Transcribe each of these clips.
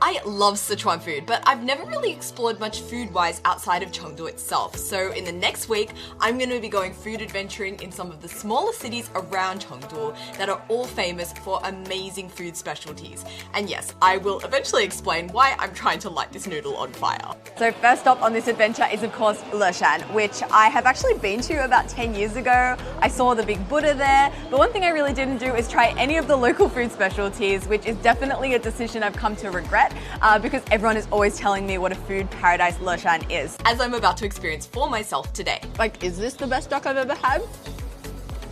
I love Sichuan food, but I've never really explored much food-wise outside of Chengdu itself. So in the next week, I'm going to be going food adventuring in some of the smaller cities around Chengdu that are all famous for amazing food specialties. And yes, I will eventually explain why I'm trying to light this noodle on fire. So first stop on this adventure is of course Leshan, which I have actually been to about 10 years ago. I saw the big Buddha there, but one thing I really didn't do is try any of the local food specialties, which is definitely a decision I've come to regret because everyone is always telling me what a food paradise Leshan is. As I'm about to experience for myself today. Like, is this the best duck I've ever had?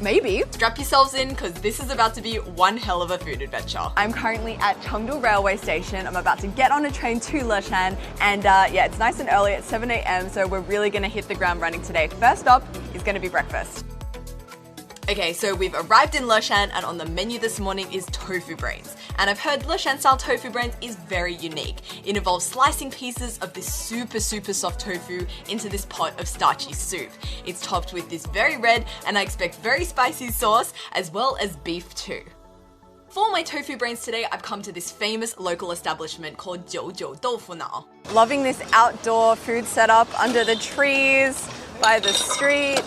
Maybe. Strap yourselves in because this is about to be one hell of a food adventure. I'm currently at Chengdu railway station. I'm about to get on a train to Leshan and yeah, it's nice and early at 7 a.m. so we're really going to hit the ground running today. First stop is going to be breakfast. Okay, so we've arrived in Leshan and on the menu this morning is tofu brains. And I've heard Leshan style tofu brains is very unique. It involves slicing pieces of this super soft tofu into this pot of starchy soup. It's topped with this very red and I expect very spicy sauce as well as beef too. For my tofu brains today, I've come to this famous local establishment called Jiu Doufu Nao. Loving this outdoor food setup under the trees, by the street.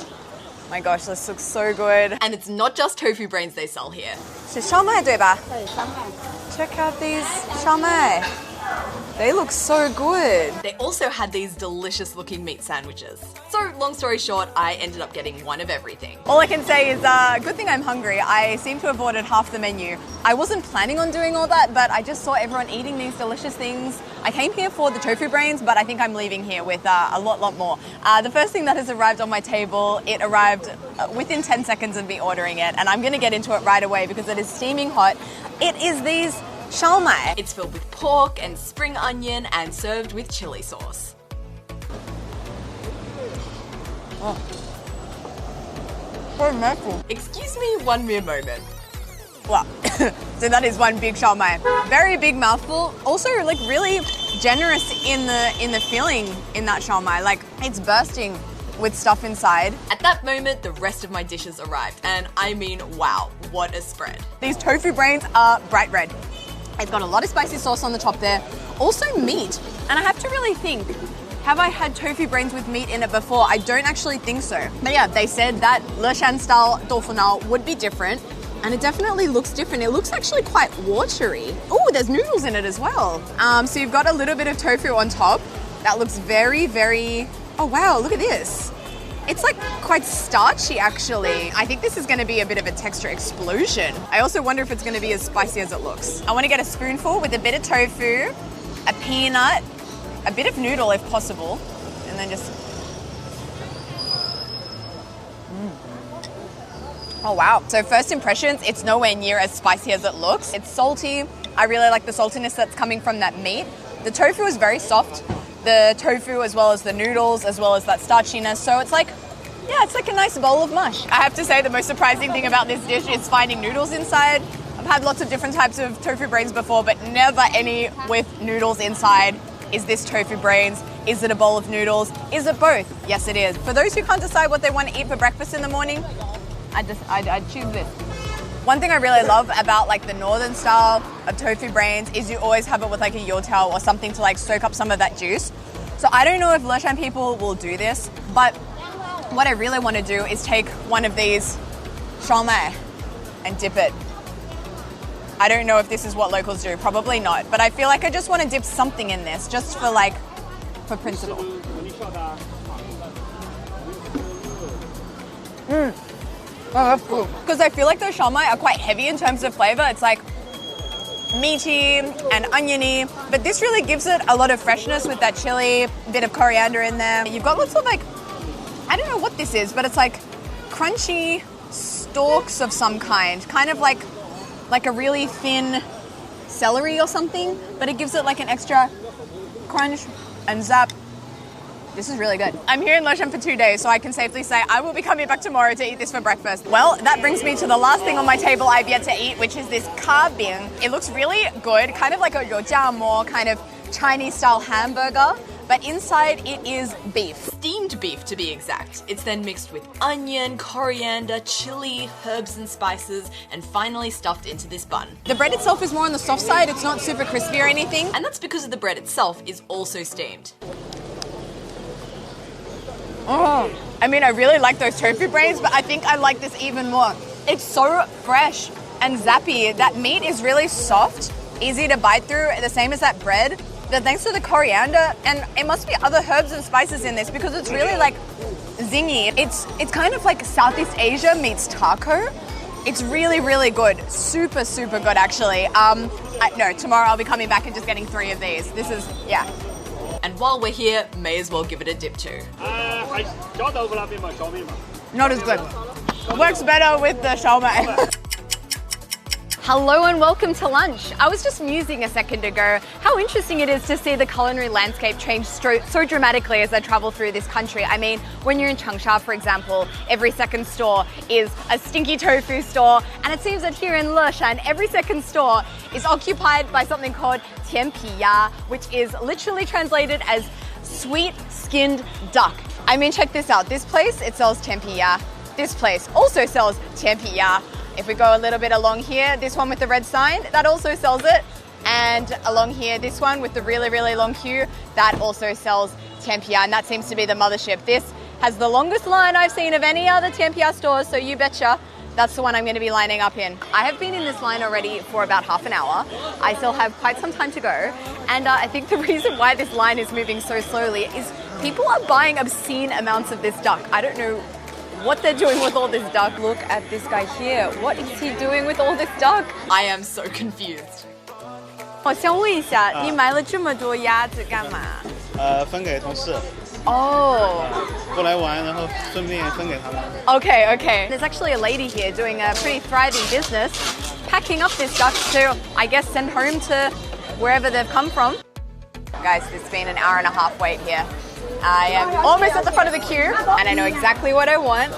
My gosh, this looks so good. And it's not just tofu brains they sell here. 是烧麦对吧? Check out these 烧麦. They look so good. They also had these delicious looking meat sandwiches. So long story short, I ended up getting one of everything. All I can say is good thing I'm hungry. I seem to have ordered half the menu. I wasn't planning on doing all that, but I just saw everyone eating these delicious things. I came here for the tofu brains, but I think I'm leaving here with a lot more. The first thing that has arrived on my table, it arrived within 10 seconds of me ordering it, and I'm gonna get into it right away because it is steaming hot. It is these 烧麦. It's filled with pork and spring onion and served with chili sauce. Oh. So messy. Excuse me one mere moment. Wow. So that is one big 烧麦. Very big mouthful. Also like really generous in the filling in that 烧麦. Like it's bursting with stuff inside. At that moment, the rest of my dishes arrived. And I mean, wow, what a spread. These tofu brains are bright red. It's got a lot of spicy sauce on the top there. Also meat. And I have to really think, have I had tofu brains with meat in it before? I don't actually think so. But yeah, they said that Leshan style tofu nao would be different. And it definitely looks different. It looks actually quite watery. Oh, there's noodles in it as well. So you've got a little bit of tofu on top. That looks very, oh wow, look at this. It's like quite starchy actually. I think this is going to be a bit of a texture explosion. I also wonder if it's going to be as spicy as it looks. I want to get a spoonful with a bit of tofu, a peanut, a bit of noodle if possible, and then just... Oh wow. So first impressions, it's nowhere near as spicy as it looks. It's salty. I really like the saltiness that's coming from that meat. The tofu is very soft. The tofu as well as the noodles as well as that starchiness. So it's like, yeah, it's like a nice bowl of mush. I have to say the most surprising thing about this dish is finding noodles inside. I've had lots of different types of tofu brains before, but never any with noodles inside. Is this tofu brains? Is it a bowl of noodles? Is it both? Yes, it is. For those who can't decide what they want to eat for breakfast in the morning, I'd choose this. One thing I really love about like the northern style of tofu brains is you always have it with like a youtiao or something to like soak up some of that juice. So I don't know if Leshan people will do this, but what I really want to do is take one of these 烧麦 and dip it. I don't know if this is what locals do, probably not, but I feel like I just want to dip something in this just for principle. Oh, that's cool. Because I feel like those 烧麦 are quite heavy in terms of flavor. It's like meaty and oniony, but this really gives it a lot of freshness with that chili, a bit of coriander in there. You've got lots of like, I don't know what this is, but it's like crunchy stalks of some kind of like a really thin celery or something, but it gives it like an extra crunch and zap. This is really good. I'm here in Leshan for 2 days, so I can safely say I will be coming back tomorrow to eat this for breakfast. Well, that brings me to the last thing on my table I've yet to eat, which is this kabing. It looks really good, kind of like a 肉夹馍 kind of Chinese style hamburger, but inside it is beef. Steamed beef, to be exact. It's then mixed with onion, coriander, chili, herbs and spices, and finally stuffed into this bun. The bread itself is more on the soft side. It's not super crispy or anything. And that's because the bread itself is also steamed. Oh, I mean, I really like those tofu brains, but I think I like this even more. It's so fresh and zappy. That meat is really soft, easy to bite through, the same as that bread. But thanks to the coriander, and it must be other herbs and spices in this because it's really like zingy. It's kind of like Southeast Asia meets taco. It's really, really good. Super, super good, actually. No, tomorrow I'll be coming back and just getting 3 of these. This is, yeah. And while we're here, may as well give it a dip too. Not as good. Works better with the xiaomai. Hello and welcome to lunch. I was just musing a second ago how interesting it is to see the culinary landscape change so dramatically as I travel through this country. I mean, when you're in Changsha, for example, every second store is a stinky tofu store, and it seems that here in Leshan, every second store is occupied by something called甜皮鸭, which is literally translated as sweet-skinned duck. I mean, check this out. This place, it sells 甜皮鸭. This place also sells 甜皮鸭. If we go a little bit along here, this one with the red sign, that also sells it. And along here, this one with the really, really long queue, that also sells 甜皮鸭, and that seems to be the mothership. This has the longest line I've seen of any other 甜皮鸭stores, so you betcha that's the one I'm going to be lining up in. I have been in this line already for about half an hour. I still have quite some time to go. And I think the reason why this line is moving so slowly is people are buying obscene amounts of this duck. I don't know what they're doing with all this duck. Look at this guy here. What is he doing with all this duck? I am so confused. 我想问一下，你买了这么多鸭子干嘛？分给同事。 Oh. 过来玩，然后顺便分给他们。 Okay, okay. There's actually a lady here doing a pretty thriving business, packing up this duck to, I guess, send home to wherever they've come from. Guys, it's been an hour and a half wait here. I am almost at the front of the queue, and I know exactly what I want.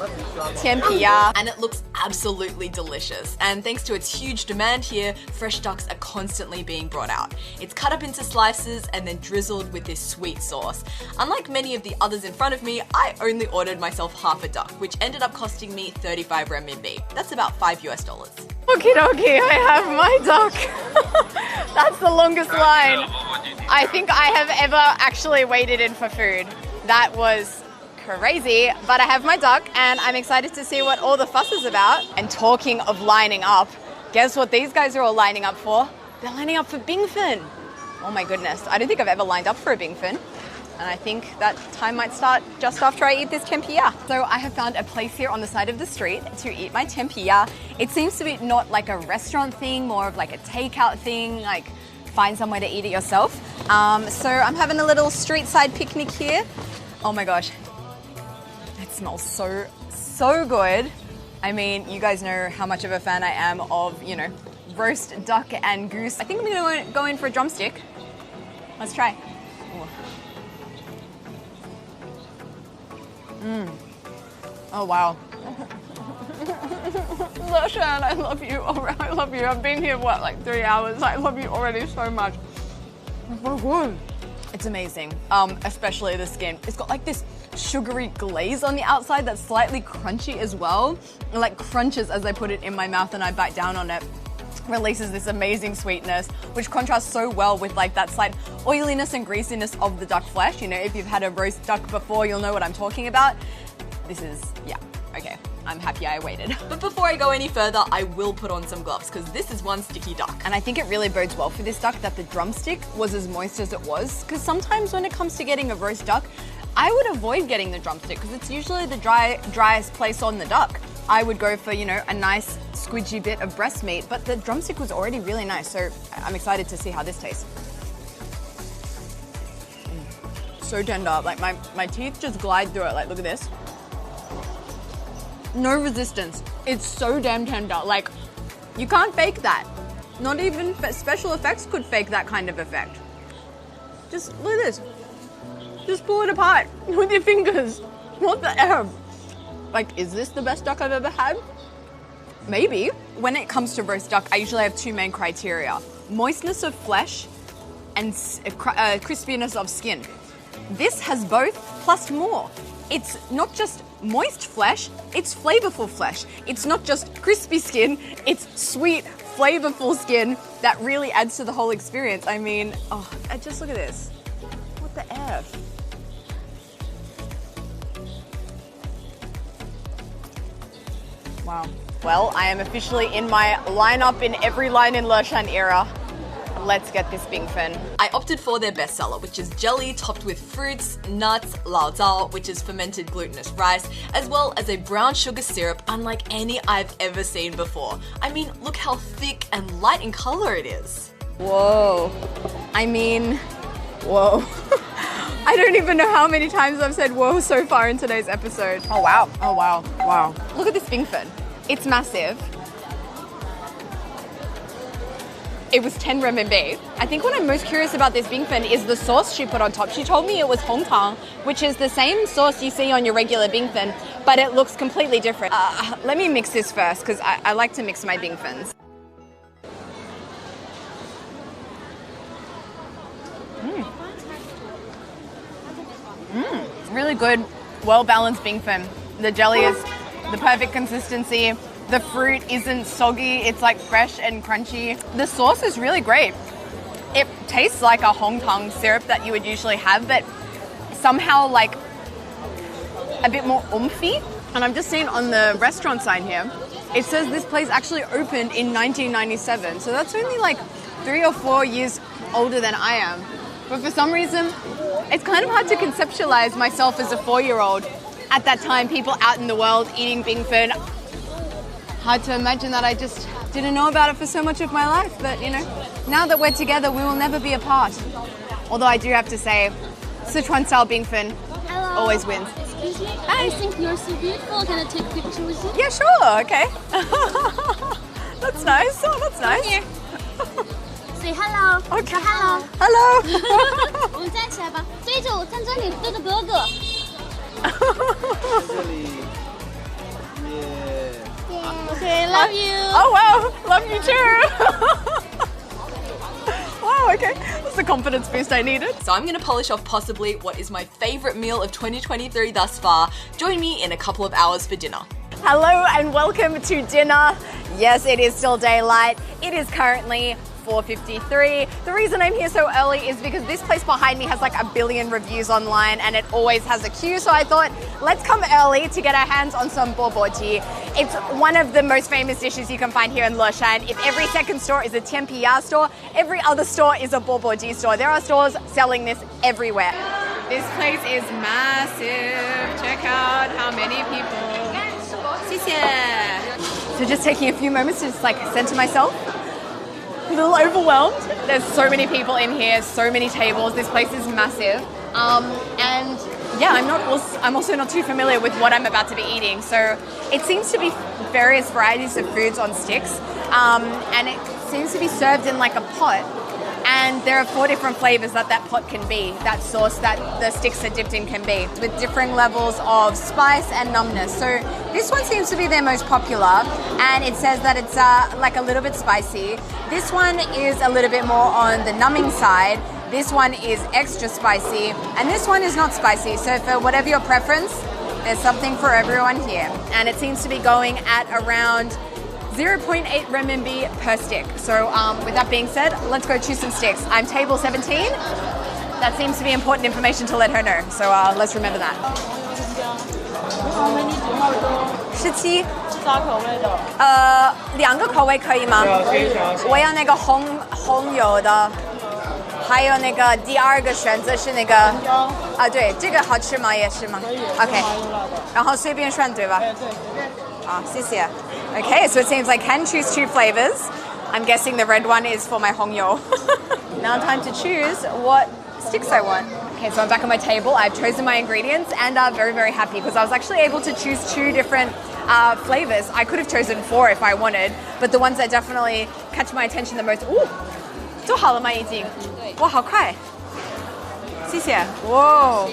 甜皮鸭. And it looks absolutely delicious. And thanks to its huge demand here, fresh ducks are constantly being brought out. It's cut up into slices and then drizzled with this sweet sauce. Unlike many of the others in front of me, I only ordered myself half a duck, which ended up costing me 35 renminbi. That's about $5 US. Okie dokie, I have my duck. That's the longest line I think I have ever actually waited in for food. That was crazy, but I have my duck and I'm excited to see what all the fuss is about. And talking of lining up, guess what these guys are all lining up for? They're lining up for bingfen. Oh my goodness, I don't think I've ever lined up for a bingfen. And I think that time might start just after I eat this 甜皮鸭. So I have found a place here on the side of the street to eat my 甜皮鸭. It seems to be not like a restaurant thing, more of like a takeout thing, like find somewhere to eat it yourself. So I'm having a little street side picnic here. Oh my gosh, it smells so good. I mean, you guys know how much of a fan I am of, you know, roast duck and goose. I think I'm gonna go in for a drumstick. Let's try. Oh wow. Leshan, I love you. I love you. I've been here, what, like 3 hours? I love you already so much. It's so good. It's amazing, especially the skin. It's got like this sugary glaze on the outside that's slightly crunchy as well. It like crunches as I put it in my mouth and I bite down on it. Releases this amazing sweetness, which contrasts so well with like that slight oiliness and greasiness of the duck flesh. You know, if you've had a roast duck before, you'll know what I'm talking about. This is, yeah, okay. I'm happy I waited. But before I go any further, I will put on some gloves because this is one sticky duck. And I think it really bodes well for this duck that the drumstick was as moist as it was, because sometimes when it comes to getting a roast duck, I would avoid getting the drumstick because it's usually the driest place on the duck. I would go for, you know, a nice squidgy bit of breast meat, but the drumstick was already really nice, so I'm excited to see how this tastes. So tender, like my teeth just glide through it, like look at this. No resistance. It's so damn tender. Like, you can't fake that. Not even special effects could fake that kind of effect. Just look at this. Just pull it apart with your fingers. What the F? Like, is this the best duck I've ever had? Maybe. When it comes to roast duck, I usually have 2 main criteria. Moistness of flesh and crispiness of skin. this has both plus more. It's not just moist flesh, it's flavorful flesh. It's not just crispy skin, it's sweet, flavorful skin that really adds to the whole experience. I mean, oh, just look at this. What the F? Wow. Well, I am officially in my lineup in every line in Leshan era. Let's get this bingfen. I opted for their bestseller, which is jelly topped with fruits, nuts, lao zao, which is fermented glutinous rice, as well as a brown sugar syrup unlike any I've ever seen before. I mean, look how thick and light in color it is. Whoa. I mean, whoa. I don't even know how many times I've said whoa so far in today's episode. Oh wow. Oh wow. Wow. Look at this bingfen. It's massive. It was 10 renminbi. I think what I'm most curious about this bingfen is the sauce she put on top. She told me it was hongtang, which is the same sauce you see on your regular bingfen, but it looks completely different. Let me mix this first, because I like to mix my bingfens. Really good, well-balanced bingfen. The jelly is the perfect consistency. The fruit isn't soggy, it's like fresh and crunchy. The sauce is really great. It tastes like a hongtang syrup that you would usually have, but somehow like a bit more oomphy. And I'm just seeing on the restaurant sign here, it says this place actually opened in 1997. So that's only like 3 or 4 years older than I am. But for some reason, it's kind of hard to conceptualize myself as a 4-year-old. At that time, people out in the world eating bingfen. Hard to imagine that I just didn't know about it for so much of my life, but you know, now that we're together, we will never be apart. Although I do have to say, Sichuan style bingfen always wins. Excuse me? I think you're so beautiful. Can I take a picture with you? Yeah, sure, okay. That's nice, oh, that's nice. Here. Say hello. Okay. Say hello. Hello. 我们站起来吧，对着我站这里，对着哥哥。这里，耶。 Okay, love you. Oh wow, love you too. Wow, okay. That's the confidence boost I needed. So I'm gonna polish off possibly what is my favorite meal of 2023 thus far. Join me in a couple of hours for dinner. Hello and welcome to dinner. Yes, it is still daylight. It is currently 4:53. The reason I'm here so early is because this place behind me has like a billion reviews online and it always has a queue. So I thought, let's come early to get our hands on some boboji. It's one of the most famous dishes you can find here in Leshan. If every second store is a甜皮鸭store, every other store is a boboji store. There are stores selling this everywhere. This place is massive. Check out how many people. 谢谢. So just taking a few moments to just like center myself. A little overwhelmed. There's so many people in here, so many tables. This place is massive. And yeah, I'm also not too familiar with what I'm about to be eating. So it seems to be various varieties of foods on sticks. And it seems to be served in like a pot. And there are 4 different flavors that pot can be, that sauce that the sticks are dipped in can be, with differing levels of spice and numbness. So this one seems to be their most popular, and it says that it's like a little bit spicy. This one is a little bit more on the numbing side. This one is extra spicy, and this one is not spicy. So for whatever your preference, there's something for everyone here. And it seems to be going at around 0.8 renminbi per stick. So with that being said, let's go choose some sticks. I'm table 17. That seems to be important information to let her know. So let's remember that. 17. 啥口味的2个口味可以吗？我要那个红油的，还有那个第2个选择是那个啊，对，这个好吃吗？也是吗？ OK， 然后随便选对吧？对，随便。啊，谢谢。Okay, so it seems I can choose 2 flavors. I'm guessing the red one is for my hongyo. Now time to choose what sticks I want. Okay, so I'm back on my table. I've chosen my ingredients and I'm very, very happy because I was actually able to choose 2 different flavors. I could have chosen 4 if I wanted, but the ones that definitely catch my attention the most. Ooh, 做好了吗已经？哇，好快！谢谢。Whoa.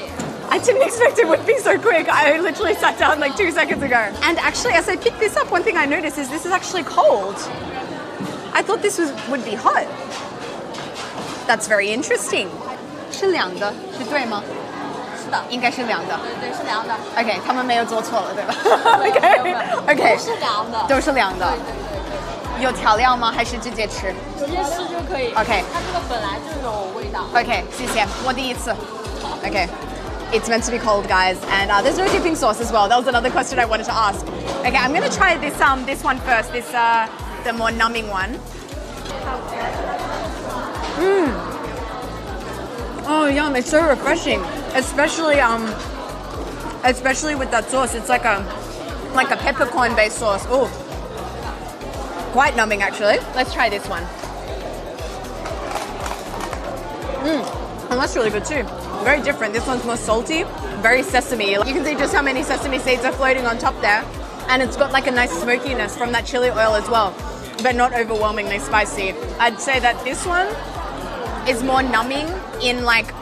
I didn't expect it would be so quick. I literally sat down like 2 seconds ago. And actually, as I picked this up, one thing I noticed is this is actually cold. I thought this would be hot. That's very interesting. 是凉的，是对吗？是的，应该是凉的。对，是凉的。OK， 他们没有做错了，对吧？OK， 都是凉的，都是凉的。对。有调料吗？还是直接吃？直接吃就可以。OK， 它这个本来就有味道。OK， 谢谢，我第一次。OK。It's meant to be cold, guys, and there's no dipping sauce as well. That was another question I wanted to ask. Okay, I'm gonna try this one first. This the more numbing one. Oh, yum! It's so refreshing, especially with that sauce. It's like a peppercorn-based sauce. Oh, quite numbing actually. Let's try this one. And that's really good too. Very different. This one's more salty, very sesame. You can see just how many sesame seeds are floating on top there. And it's got like a nice smokiness from that chili oil as well, but not overwhelmingly spicy. I'd say that this one is more numbing in like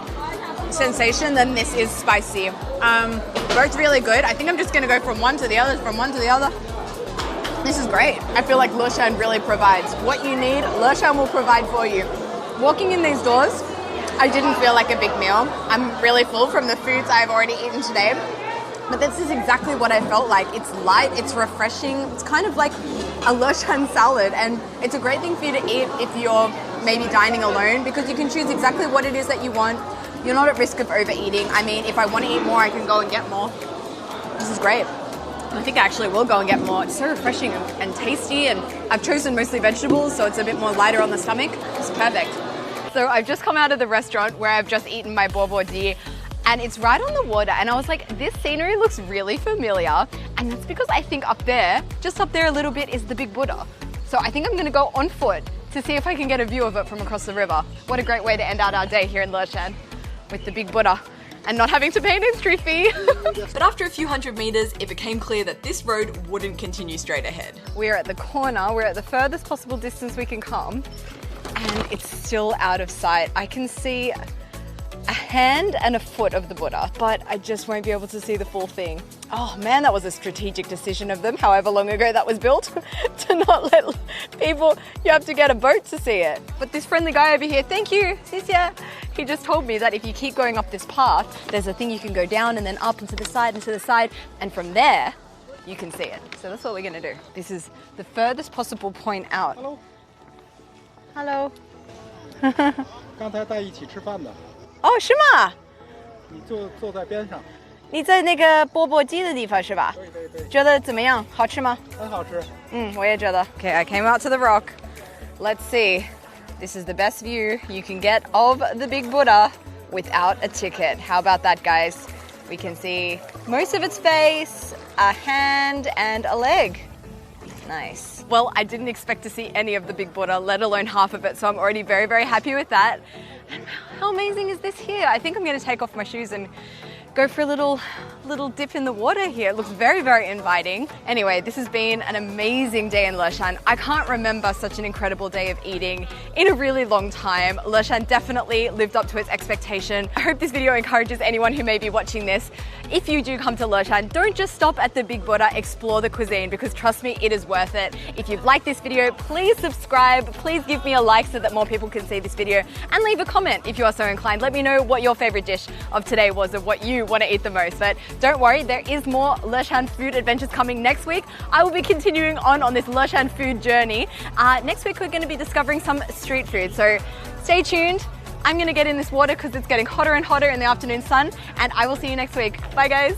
sensation than this is spicy. Both really good. I think I'm just gonna go from one to the other. This is great. I feel like Leshan really provides. What you need, Leshan will provide for you. Walking in these doors, I didn't feel like a big meal. I'm really full from the foods I've already eaten today. But this is exactly what I felt like. It's light, it's refreshing. It's kind of like a Leshan salad. And it's a great thing for you to eat if you're maybe dining alone, because you can choose exactly what it is that you want. You're not at risk of overeating. I mean, if I want to eat more, I can go and get more. This is great. I think I actually will go and get more. It's so refreshing and tasty, and I've chosen mostly vegetables, so it's a bit more lighter on the stomach. It's perfect. So I've just come out of the restaurant where I've just eaten my boboji, and it's right on the water, and I was like, this scenery looks really familiar, and that's because I think up there, just up there a little bit, is the Big Buddha. So I think I'm gonna go on foot to see if I can get a view of it from across the river. What a great way to end out our day here in Leshan with the Big Buddha and not having to pay an entry fee. But after a few hundred meters, it became clear that this road wouldn't continue straight ahead. We're at the corner, we're at the furthest possible distance we can come, and it's still out of sight. I can see a hand and a foot of the Buddha, but I just won't be able to see the full thing. Oh man, that was a strategic decision of them, however long ago that was built, to not let people, you have to get a boat to see it. But this friendly guy over here, thank you, Sisya, he just told me that if you keep going up this path, there's a thing you can go down and then up and to the side, and from there, you can see it. So that's what we're gonna do. This is the furthest possible point out. Hello. Hello. 刚才在一起吃饭的，哦，是吗？你坐在边上。你在那个钵钵鸡的地方是吧？对。觉得怎么样？好吃吗？很好吃。我也觉得。Okay, I came out to the rock. Let's see. This is the best view you can get of the Big Buddha without a ticket. How about that, guys? We can see most of its face, a hand, and a leg. Nice. Well, I didn't expect to see any of the Big Buddha, let alone half of it, so I'm already very, very happy with that. And how amazing is this here? I think I'm going to take off my shoes and go for a little dip in the water here. It looks very, very inviting. Anyway, this has been an amazing day in Leshan. I can't remember such an incredible day of eating in a really long time. Leshan definitely lived up to its expectation. I hope this video encourages anyone who may be watching this. If you do come to Leshan, don't just stop at the Big Buddha, explore the cuisine, because trust me, it is worth it. If you've liked this video, please subscribe, please give me a like so that more people can see this video, and leave a comment if you are so inclined. Let me know what your favorite dish of today was and what you want to eat the most. But don't worry, there is more Leshan food adventures coming next week. I will be continuing on this Leshan food journey. Next week we're going to be discovering some street food, so stay tuned. I'm going to get in this water because it's getting hotter and hotter in the afternoon sun, and I will see you next week. Bye guys.